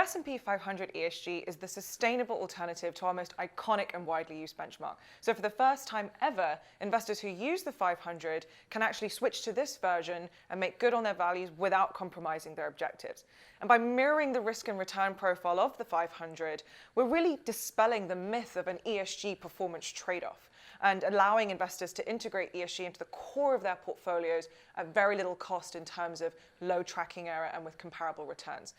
S&P 500 ESG is the sustainable alternative to our most iconic and widely used benchmark. So for the first time ever, investors who use the 500 can actually switch to this version and make good on their values without compromising their objectives. And by mirroring the risk and return profile of the 500, we're really dispelling the myth of an ESG performance trade-off and allowing investors to integrate ESG into the core of their portfolios at very little cost in terms of low tracking error and with comparable returns.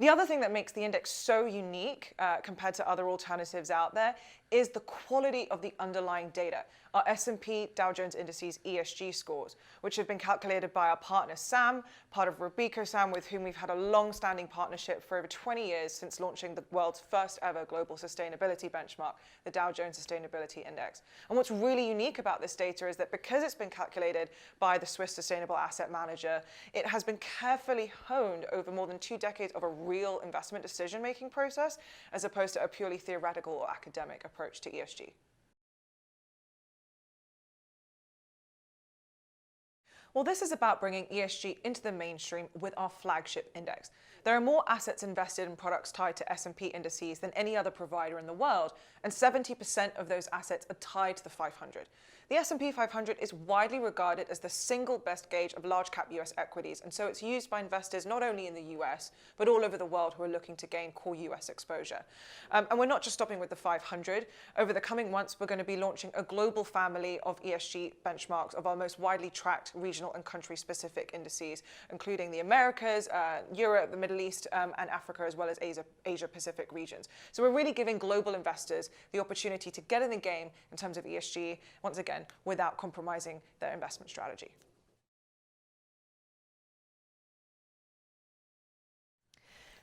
The other thing that makes the index so unique compared to other alternatives out there is the quality of the underlying data. Our S&P Dow Jones Indices ESG scores, which have been calculated by our partner SAM, part of Robeco SAM, with whom we've had a long-standing partnership for over 20 years since launching the world's first ever global sustainability benchmark, the Dow Jones Sustainability Index. And what's really unique about this data is that because it's been calculated by the Swiss Sustainable Asset Manager, it has been carefully honed over more than 2 decades of a real investment decision-making process, as opposed to a purely theoretical or academic approach to ESG. Well, this is about bringing ESG into the mainstream with our flagship index. There are more assets invested in products tied to S&P indices than any other provider in the world, and 70% of those assets are tied to the 500. The S&P 500 is widely regarded as the single best gauge of large-cap US equities, and so it's used by investors not only in the US, but all over the world who are looking to gain core US exposure. And we're not just stopping with the 500. Over the coming months, we're going to be launching a global family of ESG benchmarks of our most widely tracked regional and country-specific indices, including the Americas, Europe, the Middle East, and Africa, as well as Asia-Pacific regions. So we're really giving global investors the opportunity to get in the game in terms of ESG, once again, without compromising their investment strategy.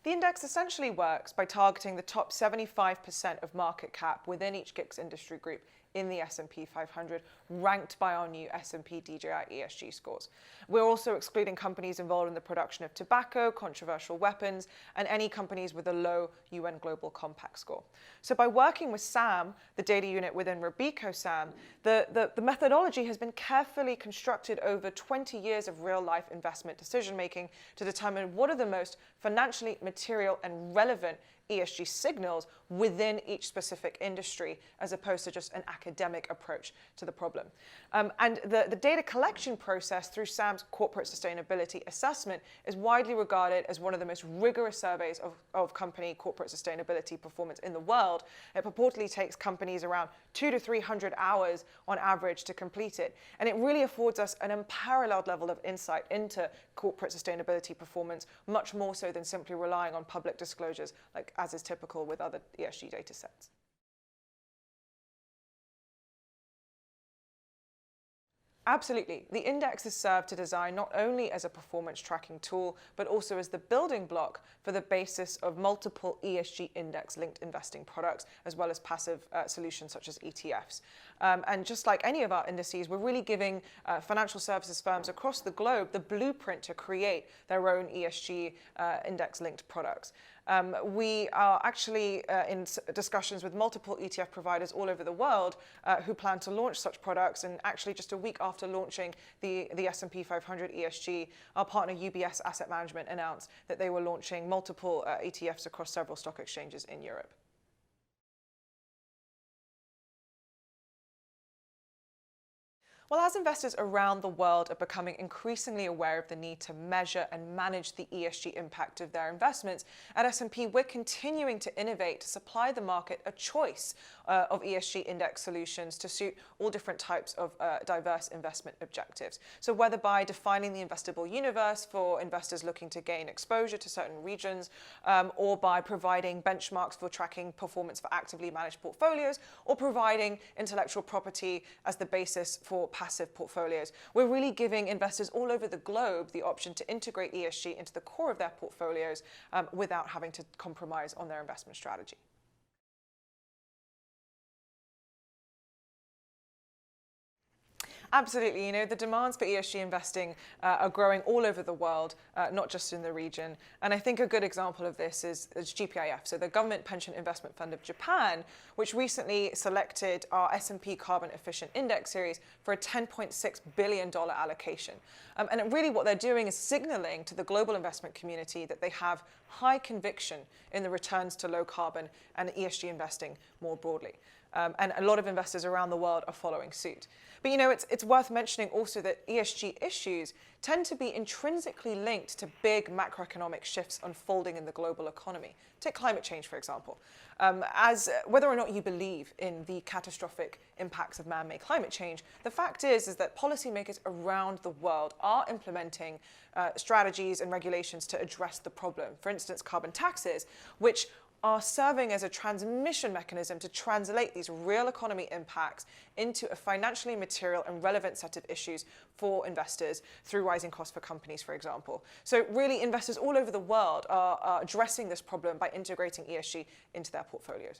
The index essentially works by targeting the top 75% of market cap within each GICS industry group in the S&P 500, ranked by our new S&P DJI ESG scores. We're also excluding companies involved in the production of tobacco, controversial weapons, and any companies with a low UN Global Compact score. So by working with SAM, the data unit within Robeco SAM, the methodology has been carefully constructed over 20 years of real-life investment decision-making to determine what are the most financially material and relevant ESG signals within each specific industry, as opposed to just an academic approach to the problem. And the data collection process through SAM's corporate sustainability assessment is widely regarded as one of the most rigorous surveys of company corporate sustainability performance in the world. It purportedly takes companies around 200 to 300 hours on average to complete it. And it really affords us an unparalleled level of insight into corporate sustainability performance, much more so than simply relying on public disclosures, like as is typical with other ESG data sets. Absolutely. The index is served to design not only as a performance tracking tool, but also as the building block for the basis of multiple ESG index-linked investing products, as well as passive solutions such as ETFs. And just like any of our indices, we're really giving financial services firms across the globe the blueprint to create their own ESG index-linked products. We are actually in discussions with multiple ETF providers all over the world who plan to launch such products. And actually, just a week after launching the S&P 500 ESG, our partner UBS Asset Management announced that they were launching multiple ETFs across several stock exchanges in Europe. Well, as investors around the world are becoming increasingly aware of the need to measure and manage the ESG impact of their investments, at S&P we're continuing to innovate to supply the market a choice of ESG index solutions to suit all different types of diverse investment objectives. So whether by defining the investable universe for investors looking to gain exposure to certain regions, or by providing benchmarks for tracking performance for actively managed portfolios, or providing intellectual property as the basis for passive portfolios. We're really giving investors all over the globe the option to integrate ESG into the core of their portfolios without having to compromise on their investment strategy. Absolutely. You know, the demands for ESG investing are growing all over the world, not just in the region. And I think a good example of this is GPIF, so the Government Pension Investment Fund of Japan, which recently selected our S&P Carbon Efficient Index series for a $10.6 billion allocation. And really what they're doing is signaling to the global investment community that they have high conviction in the returns to low carbon and ESG investing more broadly. And a lot of investors around the world are following suit. But you know, it's worth mentioning also that ESG issues tend to be intrinsically linked to big macroeconomic shifts unfolding in the global economy. Take climate change, for example. As whether or not you believe in the catastrophic impacts of man-made climate change, the fact is that policymakers around the world are implementing strategies and regulations to address the problem. For instance, carbon taxes, which are serving as a transmission mechanism to translate these real economy impacts into a financially material and relevant set of issues for investors through rising costs for companies, for example. So really, investors all over the world are addressing this problem by integrating ESG into their portfolios.